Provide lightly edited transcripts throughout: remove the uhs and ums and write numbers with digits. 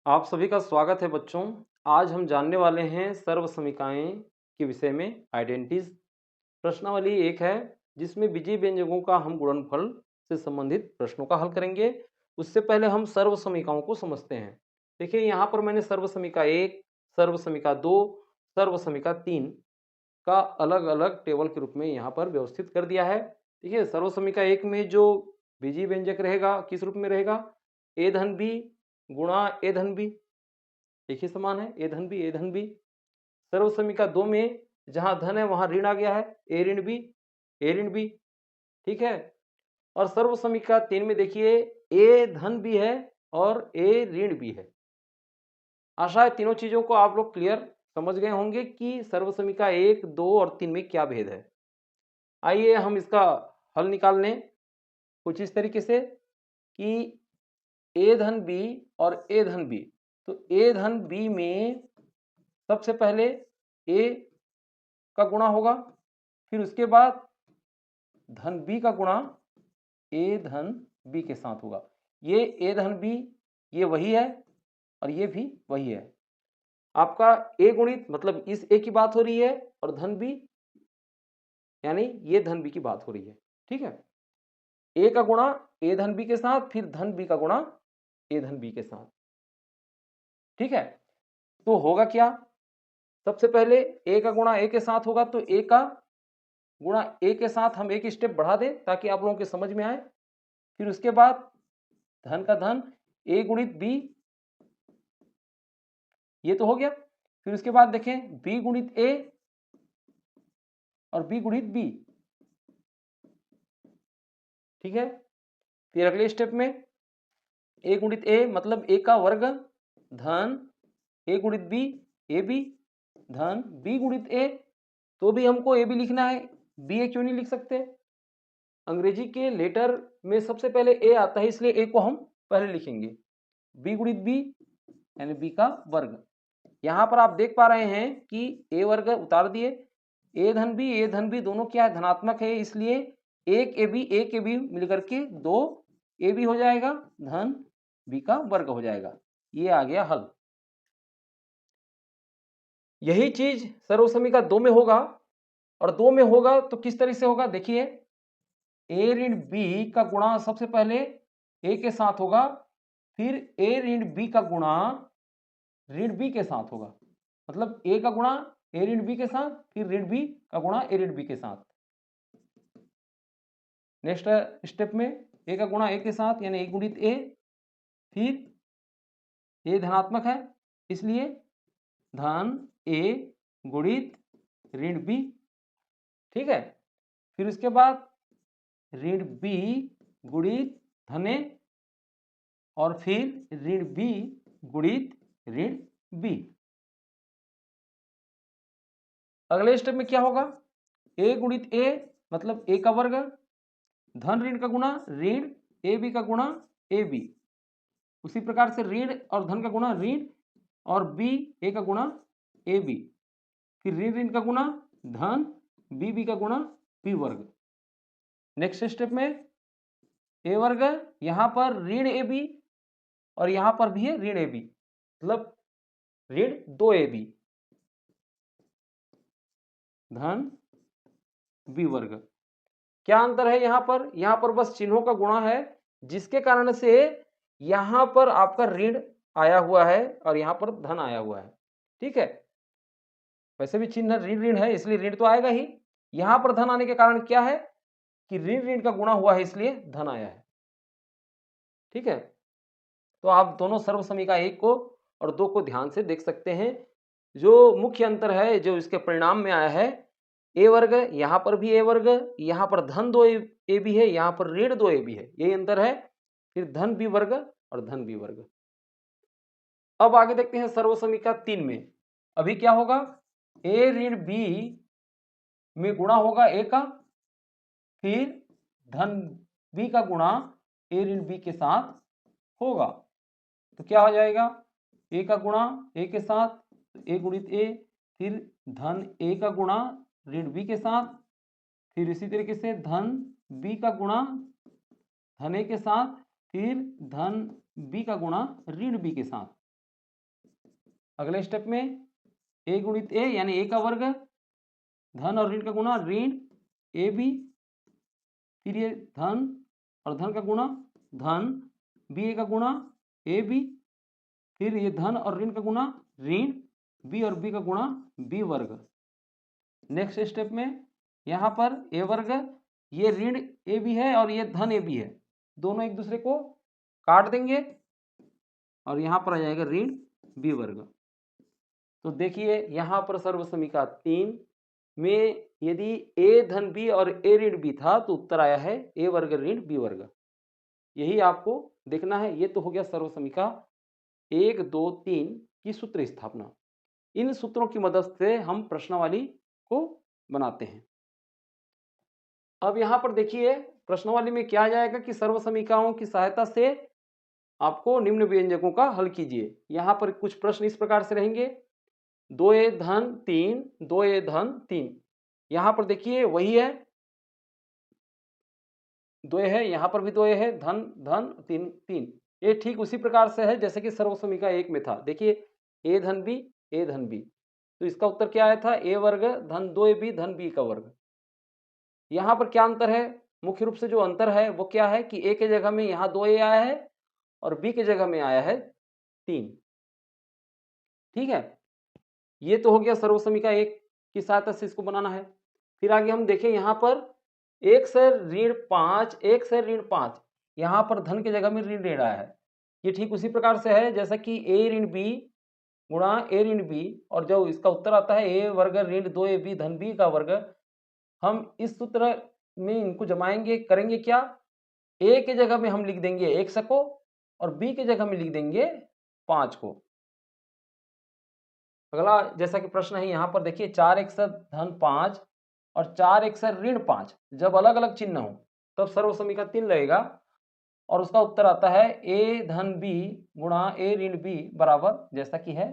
आप सभी का स्वागत है बच्चों। आज हम जानने वाले हैं सर्वसमीकाएं के विषय में आइडेंटिटीज। प्रश्नावली एक है जिसमें बीजीय व्यंजकों का हम गुणनफल से संबंधित प्रश्नों का हल करेंगे। उससे पहले हम सर्वसमीकाओं को समझते हैं। देखिए यहाँ पर मैंने सर्वसमीका एक, सर्वसमीका दो, सर्वसमीका तीन का अलग अलग टेबल के रूप में यहाँ पर व्यवस्थित कर दिया है। देखिए सर्वसमीका एक में जो बीजीय व्यंजक रहेगा किस रूप में रहेगा, ए धन बी गुणा ए धन बी। देखिए समान है ए धन बी ए धन बी। सर्वसमीका दो में जहां धन है वहां ऋण आ गया है, ए ऋण बी ए ऋण बी। ठीक है। और सर्वसमीका तीन में देखिए ए धन भी है और ए ऋण भी है। आशा है तीनों चीजों को आप लोग क्लियर समझ गए होंगे कि सर्वसमीका एक, दो और तीन में क्या भेद है। आइए हम इसका हल निकाल लें कुछ इस तरीके से कि ए धन बी और ए धन बी। तो ए धन बी में सबसे पहले ए का गुणा होगा, फिर उसके बाद धन बी का गुणा ए धन बी के साथ होगा। ये ए धन बी ये वही है और ये भी वही है। आपका ए गुणित मतलब इस ए की बात हो रही है और धन बी यानी ये धन बी की बात हो रही है। ठीक है। ए का गुणा ए धन बी के साथ, फिर धन बी का गुणा ए धन बी के साथ। ठीक है। तो होगा क्या, सबसे पहले ए का गुणा ए के साथ होगा तो ए का गुणा ए के साथ हम एक स्टेप बढ़ा दें ताकि आप लोगों के समझ में आए। फिर उसके बाद धन का धन ए गुणित बी, ये तो हो गया। फिर उसके बाद देखें बी गुणित ए और बी गुणित बी। ठीक है। फिर अगले स्टेप में ए गुणित ए मतलब ए का वर्ग धन ए गुणित बी ए बी धन बी गुणित ए। तो भी हमको ए बी लिखना है, बी ए क्यों नहीं लिख सकते। अंग्रेजी के लेटर में सबसे पहले ए आता है इसलिए ए को हम पहले लिखेंगे। बी गुणित बी यानी बी का वर्ग। यहां पर आप देख पा रहे हैं कि ए वर्ग उतार दिए, ए धन बी दोनों क्या है धनात्मक है, इसलिए एक ए बी मिलकर के दो ए बी हो जाएगा धन बी का वर्ग हो जाएगा। ये आ गया हल। यही चीज सर्वसमीका दो में होगा और दो में होगा तो किस तरह से होगा देखिए, ए ऋण बी का गुणा सबसे पहले ए के साथ होगा, फिर ए ऋण बी का गुणा ऋण बी के साथ होगा। मतलब ए का गुणा ए ऋण बी के साथ, फिर ऋण बी का गुणा ए ऋण बी के साथ। नेक्स्ट स्टेप में ए का गुणा ए के साथ यानी ए गुणित ए, फिर ए धनात्मक है इसलिए धन ए गुणित ऋण बी। ठीक है। फिर उसके बाद ऋण बी गुणित धन ए और फिर ऋण बी गुणित ऋण बी। अगले स्टेप में क्या होगा, ए गुणित ए मतलब ए का वर्ग धन ऋण का गुणा ऋण ए बी का गुणा ए बी। उसी प्रकार से ऋण और धन का गुणा ऋण और बी ए का गुणा ए बी। फिर ऋण ऋण का गुणा धन बी बी का गुणा बी वर्ग। नेक्स्ट स्टेप में ए वर्ग, यहां पर ऋण ए बी और यहां पर भी है ऋण ए बी मतलब ऋण दो ए बी धन बी वर्ग। क्या अंतर है यहां पर बस चिन्हों का गुणा है जिसके कारण से यहां पर आपका ऋण आया हुआ है और यहां पर धन आया हुआ है। ठीक है। वैसे भी चिन्ह ऋण ऋण है इसलिए ऋण तो आएगा ही, यहां पर धन आने के कारण क्या है कि ऋण ऋण का गुणा हुआ है इसलिए धन आया है। ठीक है। तो आप दोनों सर्वसमीका एक को और दो को ध्यान से देख सकते हैं। जो मुख्य अंतर है जो इसके परिणाम में आया है, ए वर्ग यहां पर भी ए वर्ग, यहां पर धन दो ए भी है, यहां पर ऋण दो ए भी है, यही अंतर है। फिर धन बी वर्ग और धन बी वर्ग। अब आगे देखते हैं सर्वसमीका तीन में। अभी क्या होगा, ए ऋण बी में गुणा होगा ए का, फिर धन बी का गुणा ए ऋण बी के साथ होगा। तो क्या हो जाएगा, ए का गुणा ए के साथ ए गुणित ए, फिर धन ए का गुणा ऋण बी के साथ, फिर इसी तरीके से धन बी का गुणा धन ए के साथ, फिर धन बी का गुणा ऋण बी के साथ। अगले स्टेप में ए गुणित ए यानी ए का वर्ग, धन और ऋण का गुणा ऋण ए बी, फिर ये धन और धन का गुणा धन बी ए का गुणा ए बी, फिर ये धन और ऋण का गुणा ऋण बी और बी का गुणा बी वर्ग। नेक्स्ट स्टेप में यहाँ पर ए वर्ग, ये ऋण ए बी है और ये धन ए बी है, दोनों एक दूसरे को काट देंगे और यहाँ पर आ जाएगा ऋण बी वर्ग। तो देखिए यहाँ पर सर्वसमीका 3 में यदि ए धन बी और ए ऋण बी था तो उत्तर आया है ए वर्ग ऋण बी वर्ग। यही आपको देखना है। ये तो हो गया सर्वसमीका 1, 2, 3 की सूत्र स्थापना। इन सूत्रों की मदद से हम प्रश्नावली को बनाते हैं। अब यहाँ पर देखिए प्रश्नावली में क्या आ जाएगा कि सर्वसमीकाओं की सहायता से आपको निम्न व्यंजकों का हल कीजिए। यहाँ पर कुछ प्रश्न इस प्रकार से रहेंगे, 2a धन 3, 2a धन 3। यहाँ पर देखिए वही है, 2a है, यहाँ पर भी 2a है, धन धन 3 3। ये ठीक उसी प्रकार से है जैसे कि सर्वसमीका 1 में था। देखिए a धन b, a धन b, तो इसका उत्तर क्या आया था, a वर्ग धन 2ab धन b का वर्ग। यहाँ पर क्या अंतर है, मुख्य रूप से जो अंतर है वो क्या है कि a के जगह में यहाँ 2a आया है और b के जगह में आया है 3। ठीक है, ये तो हो गया सर्वसमीका 1 की सहायता से इसको बनाना है। फिर आगे हम देखें यहाँ पर 1 से ऋण 5, 1 से ऋण 5, यहाँ पर धन के जगह में ऋण ऋण आया है। ये ठीक उसी प्रकार से है जैसा कि a ऋण b गुणा a ऋण b, और जो इसका उत्तर आता है a वर्ग ऋण 2ab धन b का वर्ग। हम इस सूत्र में इनको जमाएंगे, करेंगे क्या, a के जगह में हम लिख देंगे x को और b के जगह में लिख देंगे 5 को। अगला जैसा कि प्रश्न है यहाँ पर देखिए 4x धन 5 और 4x ऋण 5, जब अलग अलग चिन्ह हो तब सर्वसमीका 3 लगेगा और उसका उत्तर आता है a धन b गुणा a ऋण b बराबर जैसा कि है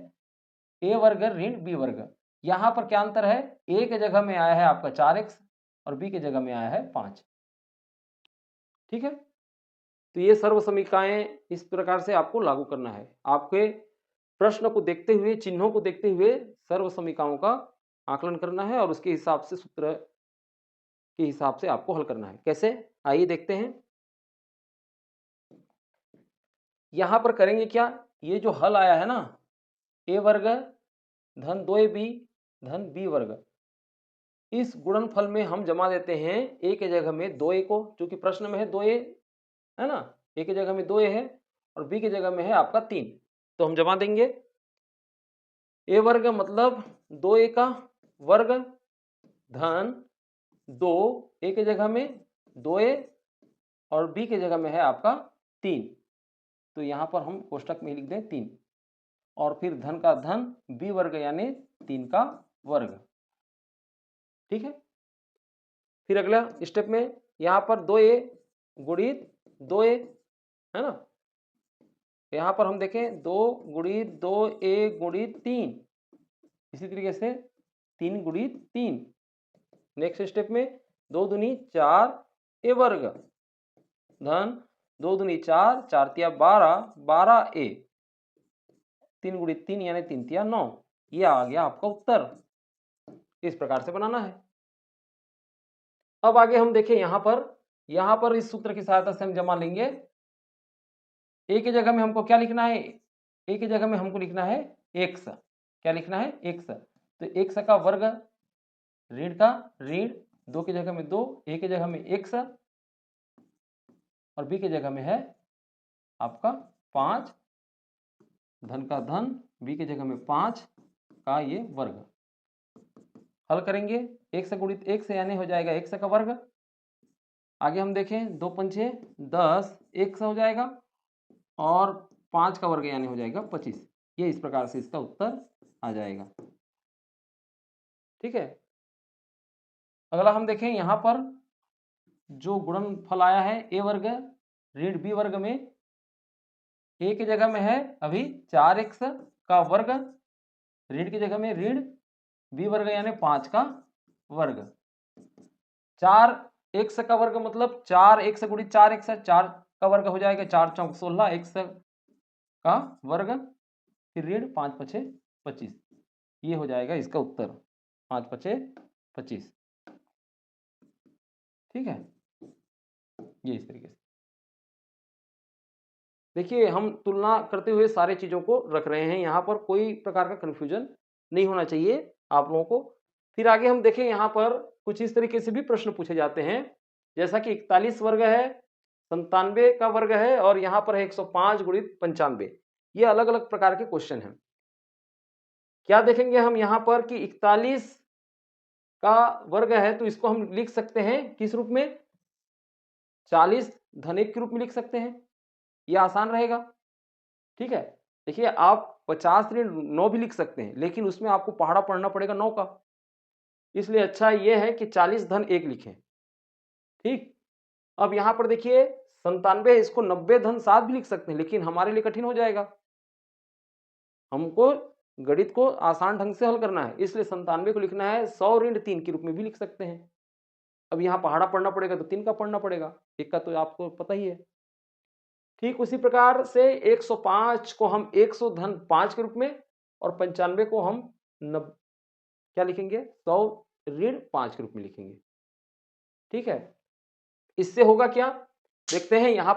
a वर्ग ऋण b वर्ग। यहाँ पर क्या अंतर है, a के जगह में आया है आपका 4x और b के जगह में आया है 5। ठीक है, तो ये सर्वसमीकाएं इस प्रकार से आपको लागू करना है। आपके प्रश्न को देखते हुए, चिन्हों को देखते हुए सर्वसमीकाओं का आकलन करना है और उसके हिसाब से सूत्र के हिसाब से आपको हल करना है। कैसे, आइए देखते हैं। यहां पर करेंगे क्या, ये जो हल आया है ना, a वर्ग धन 2ab धन b वर्ग, इस गुणनफल में हम जमा देते हैं a के जगह में 2a को, क्योंकि प्रश्न में है 2a है ना, a के जगह में 2a है और b के जगह में है आपका 3, तो हम जमा देंगे। a वर्ग मतलब 2a का वर्ग धन 2, a के जगह में 2a और b के जगह में है आपका 3, तो यहां पर हम कोष्टक में लिख दें 3, और फिर धन का धन b वर्ग यानी 3 का वर्ग। ठीक है, फिर अगला स्टेप में यहां पर 2a गुणित 2a है ना, यहां पर हम देखें 2 गुणित 2a गुणित 3, इसी तरीके से 3 गुणित 3। नेक्स्ट स्टेप में 2 दूनी 4 a वर्ग धन 2 दूनी 4, 4 तिया 12, 12a, 3 गुणित 3 यानी 3 तिया 9। ये आ गया आपका उत्तर। इस प्रकार से बनाना है। अब आगे हम देखें यहाँ पर इस सूत्र की सहायता से हम जमा लेंगे। a की जगह में हमको क्या लिखना है, a की जगह में हमको लिखना है x। क्या लिखना है, x। तो x का वर्ग ऋण का ऋण, 2 की जगह में 2, a की जगह में x और b की जगह में है आपका 5, धन का धन, b की जगह में 5 का ये वर्ग। हल करेंगे, x गुणित x यानी हो जाएगा x का वर्ग। आगे हम देखें 2 पंचे 10, x हो जाएगा और 5 का वर्ग यानी हो जाएगा 25। ये इस प्रकार से इसका उत्तर आ जाएगा। ठीक है, अगला हम देखें यहाँ पर जो गुणनफल आया है a वर्ग ऋण b वर्ग में, a की जगह में है अभी 4x का वर्ग, ऋण की जगह में ऋण b वर्ग यानी 5 का वर्ग। 4x का वर्ग मतलब 4x गुणित 4x, 4 का वर्ग हो जाएगा 4 चौक 16, x का वर्ग, फिर ऋण 5 पछे 25। ये हो जाएगा इसका उत्तर, 5 पचे 25। ठीक है, ये इस तरीके से देखिए हम तुलना करते हुए सारे चीजों को रख रहे हैं, यहाँ पर कोई प्रकार का कंफ्यूजन नहीं होना चाहिए आप लोगों को। फिर आगे हम देखें, यहाँ पर कुछ इस तरीके से भी प्रश्न पूछे जाते हैं, जैसा कि 41 वर्ग है, 97 का वर्ग है और यहाँ पर है 105 गुणित 95। ये अलग अलग प्रकार के क्वेश्चन हैं। क्या देखेंगे हम यहाँ पर कि 41 का वर्ग है तो इसको हम लिख सकते हैं किस रूप में, 40 धन 1 के रूप में लिख सकते हैं, ये आसान रहेगा। ठीक है, देखिए आप 50 ऋण 9 भी लिख सकते हैं, लेकिन उसमें आपको पहाड़ा पढ़ना पड़ेगा 9 का, इसलिए अच्छा ये है कि 40 धन 1 लिखें। ठीक, अब यहां पर देखिए 97 है, इसको 90 धन 7 भी लिख सकते हैं, लेकिन हमारे लिए कठिन हो जाएगा, हमको गणित को आसान ढंग से हल करना है, इसलिए 97 को लिखना है 100 ऋण 3 के रूप में भी लिख सकते हैं। अब यहाँ पहाड़ा पढ़ना पड़ेगा तो 3 का पढ़ना पड़ेगा, 1 का तो आपको पता ही है। ठीक उसी प्रकार से 105 को हम 100 धन 5 के रूप में और 95 को हम क्या लिखेंगे, 100 ऋण 5 के रूप में लिखेंगे। ठीक है, इससे होगा क्या, देखते हैं यहाँ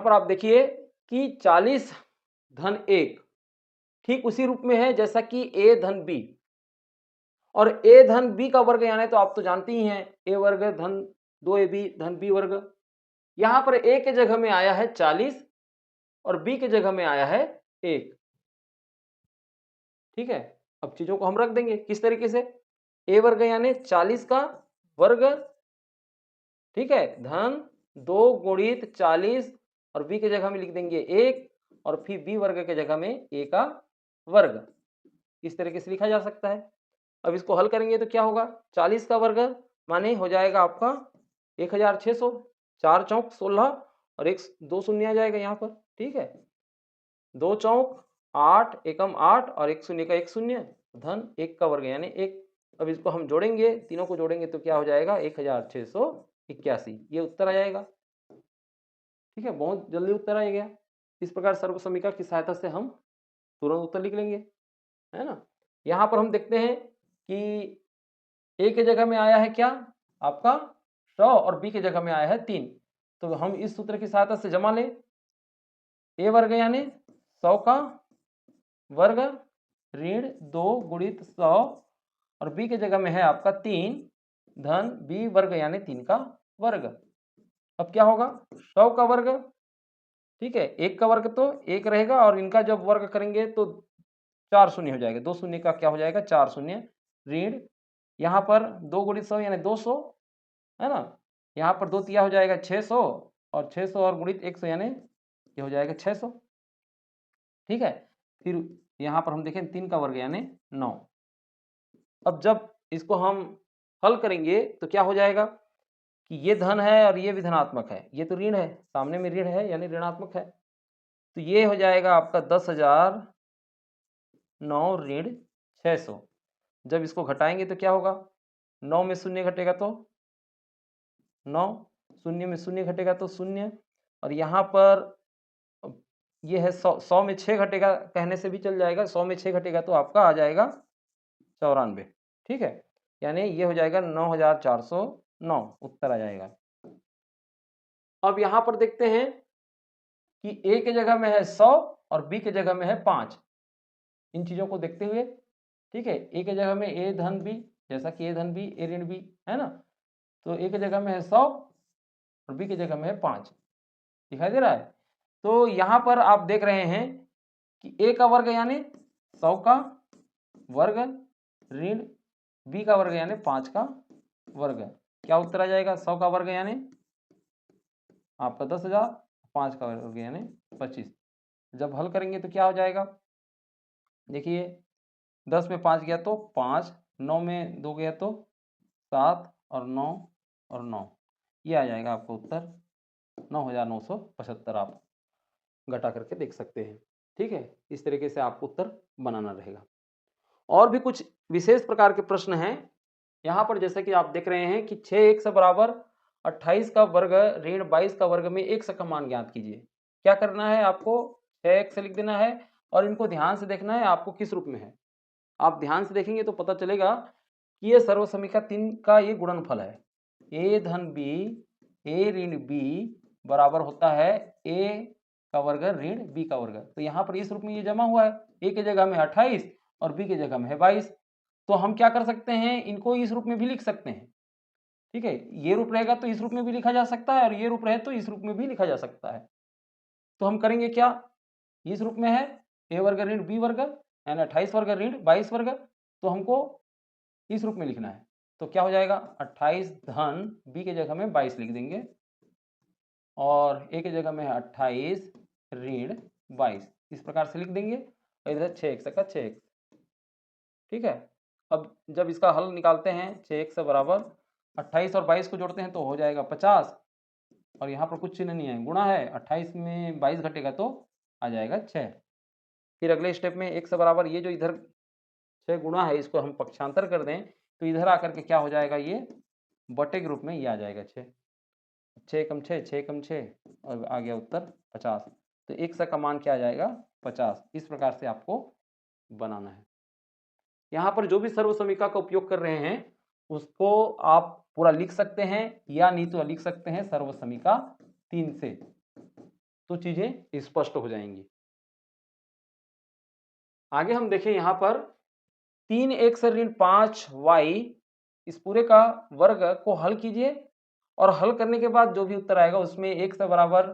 पर आप देखिए कि 40 धन 1 ठीक उसी रूप में है जैसा कि a धन b, और a धन b का वर्ग यानी तो आप तो जानते ही हैं a वर्ग धन 2ab धन b वर्ग। यहां पर a के जगह में आया है 40 और b के जगह में आया है 1। ठीक है, अब चीजों को हम रख देंगे किस तरीके से, a वर्ग यानी 40 का वर्ग, ठीक है, धन 2 गुणित 40 और b के जगह में लिख देंगे 1 और फिर b वर्ग के जगह में a का वर्ग, इस तरीके से लिखा जा सकता है। अब इसको हल करेंगे तो क्या होगा, 40 का वर्ग माने हो जाएगा आपका 1600, 4 चौक 16 और 1 2 शून्य आ जाएगा यहाँ पर। ठीक है, 2 चौक 8 एकम 8 और 1 शून्य का 1 शून्य धन 1 का वर्ग यानी 1। अब इसको हम जोड़ेंगे, तीनों को जोड़ेंगे तो क्या हो जाएगा 1681, ये उत्तर आ जाएगा। ठीक है, बहुत जल्दी उत्तर आ गया। इस प्रकार सर्व समीकरण की सहायता से हम तुरंत उत्तर लिख लेंगे, है ना। यहाँ पर हम देखते हैं कि a के जगह में आया है क्या आपका 100 और b के जगह में आया है 3, तो हम इस सूत्र की सहायता से जमा लें, a वर्ग यानी 100 का वर्ग ऋण 2 गुणित 100 और b के जगह में है आपका 3 धन b वर्ग यानी 3 का वर्ग। अब क्या होगा 100 का वर्ग, ठीक है, 1 का वर्ग तो 1 रहेगा और इनका जब वर्ग करेंगे तो 4 शून्य हो जाएगा, 2 शून्य का क्या हो जाएगा 4 शून्य ऋण, यहाँ पर 2 गुणित 100 यानी 200, है ना, यहाँ पर 2 तिया हो जाएगा 600 और 600 और गुणित 100 यानी ये हो जाएगा 600। ठीक है, फिर यहाँ पर हम देखें 3 का वर्ग यानी 9। अब जब इसको हम हल करेंगे तो क्या हो जाएगा कि ये धन है और ये भी धनात्मक है, ये तो ऋण है, सामने में ऋण है यानी ऋणात्मक है, तो ये हो जाएगा आपका 10,000 9 ऋण 600। जब इसको घटाएंगे तो क्या होगा, 9 में शून्य घटेगा तो 9, शून्य में शून्य घटेगा तो 0, और यहाँ पर ये है 100 में 6 घटेगा, कहने से भी चल जाएगा, 100 में 6 घटेगा तो आपका आ जाएगा 94। ठीक है, यानी ये हो जाएगा 9409, उत्तर आ जाएगा। अब यहाँ पर देखते हैं कि a के जगह में है 100 और b के जगह में है 5, इन चीजों को देखते हुए, ठीक है, a के जगह में a धन b, जैसा कि a धन b a ऋण b है ना, तो a के जगह में है 100 और b की जगह में है 5, दिखाई दे रहा है। तो यहाँ पर आप देख रहे हैं कि a का वर्ग यानी 100 का वर्ग ऋण b का वर्ग यानी 5 का वर्ग, क्या उत्तर आ जाएगा, 100 का वर्ग यानी आपका 10,000, 5 का वर्ग यानी 25। जब हल करेंगे तो क्या हो जाएगा, देखिए 10 में 5 गया तो 5, 9 में 2 गया तो 7 और 9 और 9, ये आ जाएगा आपका उत्तर 9,975, आप घटा करके देख सकते हैं। ठीक है, इस तरीके से आपको उत्तर बनाना रहेगा। और भी कुछ विशेष प्रकार के प्रश्न हैं यहाँ पर, जैसे कि आप देख रहे हैं कि 6x बराबर 28 का वर्ग ऋण 22 का वर्ग में 1 का मान ज्ञात कीजिए। क्या करना है आपको, 6x लिख देना है और इनको ध्यान से देखना है आपको किस रूप में है। आप ध्यान से देखेंगे तो पता चलेगा कि ये सर्वसमीका 3 का ये गुणनफल है। a धन b a ऋण b बराबर होता है a का वर्ग ऋण b का वर्ग। तो यहाँ पर इस रूप में ये जमा हुआ है, a की जगह में 28 और b की जगह में है 22। तो हम क्या कर सकते हैं, इनको इस रूप में भी लिख सकते हैं। ठीक है, ये रूप रहेगा तो इस रूप में भी लिखा जा सकता है और ये रूप रहे तो इस रूप में भी लिखा जा सकता है। तो हम करेंगे क्या, इस रूप में है a वर्ग ऋण b वर्ग यानी 28 वर्ग ऋण 22 वर्ग, तो हमको इस रूप में लिखना है। तो क्या हो जाएगा, 28 धन b की जगह में 22 लिख देंगे और a की जगह में है 28 ऋण 22, इस प्रकार से लिख देंगे और इधर 6x का 6x। ठीक है, अब जब इसका हल निकालते हैं 6x बराबर 28 और 22 को जोड़ते हैं तो हो जाएगा 50 और यहाँ पर कुछ चिन्ह नहीं है, गुणा है, 28 में 22 घटेगा तो आ जाएगा 6। फिर अगले स्टेप में x बराबर ये जो इधर 6 गुणा है इसको हम पक्षांतर कर दें तो इधर आकर के क्या हो जाएगा, ये बटे के रूप में ये आ जाएगा 6, 6 कम 6 6 कम 6 और आ गया उत्तर 50। तो x का मान क्या आ जाएगा 50। इस प्रकार से आपको बनाना है। यहाँ पर जो भी सर्वसमीका का उपयोग कर रहे हैं उसको आप पूरा लिख सकते हैं या नहीं तो लिख सकते हैं सर्वसमीका 3 से, तो चीजें स्पष्ट हो जाएंगी। आगे हम देखें यहाँ पर 3x ऋण 5y इस पूरे का वर्ग को हल कीजिए और हल करने के बाद जो भी उत्तर आएगा उसमें x बराबर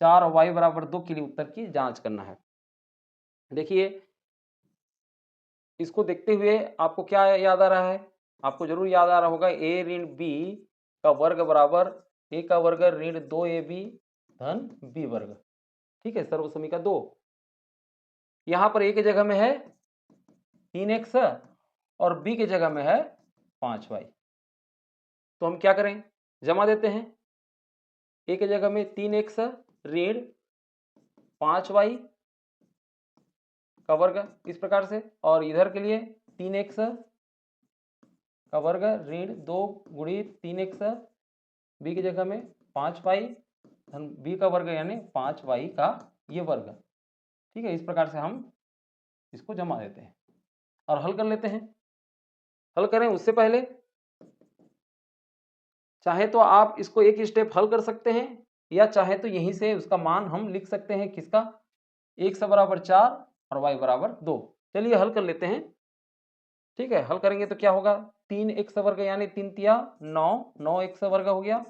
4 और y बराबर 2 के लिए उत्तर की जांच करना है। देखिए इसको देखते हुए आपको क्या याद आ रहा है, आपको जरूर याद आ रहा होगा a ऋण b का वर्ग बराबर a का वर्ग ऋण 2ab धन b वर्ग। ठीक है, सर्वसमीका 2। यहाँ पर a की जगह में है 3x और b की जगह में है 5y। तो हम क्या करें, जमा देते हैं, a की जगह में 3x ऋण 5y का वर्ग इस प्रकार से, और इधर के लिए 3x का वर्ग ऋण 2 गुणित 3x b की जगह में 5y धन b का वर्ग यानी 5y का ये वर्ग। ठीक है, इस प्रकार से हम इसको जमा देते हैं और हल कर लेते हैं। हल करें उससे पहले चाहे तो आप इसको एक स्टेप हल कर सकते हैं या चाहे तो यहीं से उसका मान हम लिख सकते हैं, किसका, x बराबर 4 और y बराबर 2। चलिए हल कर लेते हैं। ठीक है, हल करेंगे तो क्या होगा, 3x वर्ग यानी 3 तिया 9, 9x वर्ग हो गया।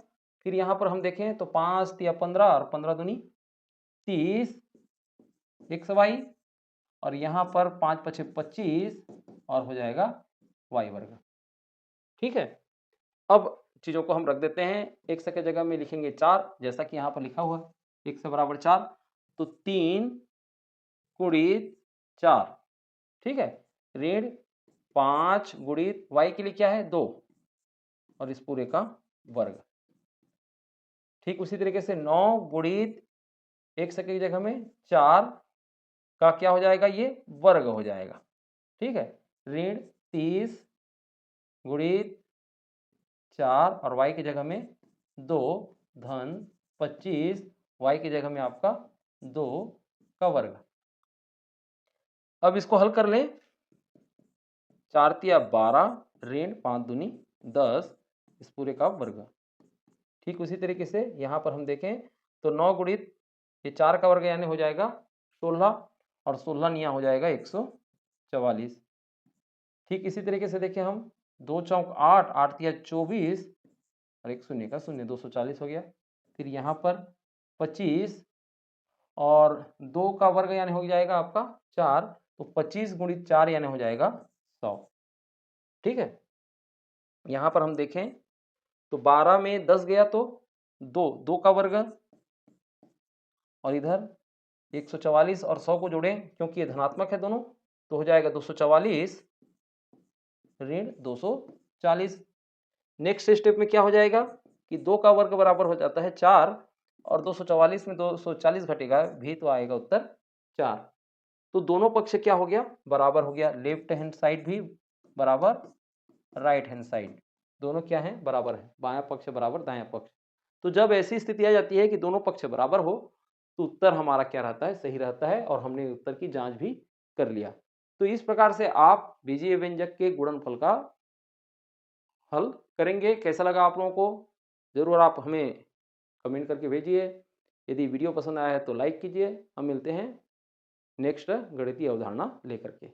फिर यहाँ पर हम देखें तो 5 तिया 15 और 15 दूनी 30 xy और यहाँ पर 5 पछे 25 और हो जाएगा y वर्ग। ठीक है, अब चीजों को हम रख देते हैं, x के जगह में लिखेंगे 4 जैसा कि यहाँ पर लिखा हुआ है, x बराबर 4 तो 3 गुणित 4। ठीक है, ऋण 5 गुणित y के लिए क्या है 2 और इस पूरे का वर्ग। ठीक उसी तरीके से 9 गुणित x की जगह में 4 का क्या हो जाएगा, ये वर्ग हो जाएगा। ठीक है, ऋण 30 गुणित 4 और y की जगह में 2 धन 25 y की जगह में आपका 2 का वर्ग। अब इसको हल कर लें, 4 तिया 12 ऋण 5 दूनी 10 इस पूरे का वर्ग। ठीक उसी तरीके से यहाँ पर हम देखें तो 9 गुणित ये 4 का वर्ग यानी हो जाएगा 16 और 16 निया हो जाएगा 144। ठीक इसी तरीके से देखें हम 2 चौक 8, 8 तिया 24 और एक शून्य का शून्य 240 हो गया। फिर यहाँ पर 25 और 2 का वर्ग यानी हो जाएगा आपका 4, तो 25 गुणित 4 यानी हो जाएगा 100। ठीक है, यहाँ पर हम देखें तो 12 में 10 गया तो 2 का वर्ग और इधर 144 और 100 को जोड़ें क्योंकि ये धनात्मक है दोनों, तो हो जाएगा 244 ऋण 240। नेक्स्ट स्टेप में क्या हो जाएगा कि 2 का वर्ग बराबर हो जाता है 4 और 244 में 240 घटेगा भी तो आएगा उत्तर 4। तो दोनों पक्ष क्या हो गया, बराबर हो गया, लेफ्ट हैंड साइड भी बराबर राइट हैंड साइड, दोनों क्या है, बराबर है, बायां पक्ष बराबर दायां पक्ष। तो जब ऐसी स्थिति आ जाती है कि दोनों पक्ष बराबर हो तो उत्तर हमारा क्या रहता है, सही रहता है और हमने उत्तर की जांच भी कर लिया। तो इस प्रकार से आप बीजीय व्यंजक के गुणनफल का हल करेंगे। कैसा लगा आप लोगों को? ज़रूर आप हमें कमेंट करके भेजिए। यदि वीडियो पसंद आया है तो लाइक कीजिए। हम मिलते हैं नेक्स्ट गणितीय अवधारणा लेकर के।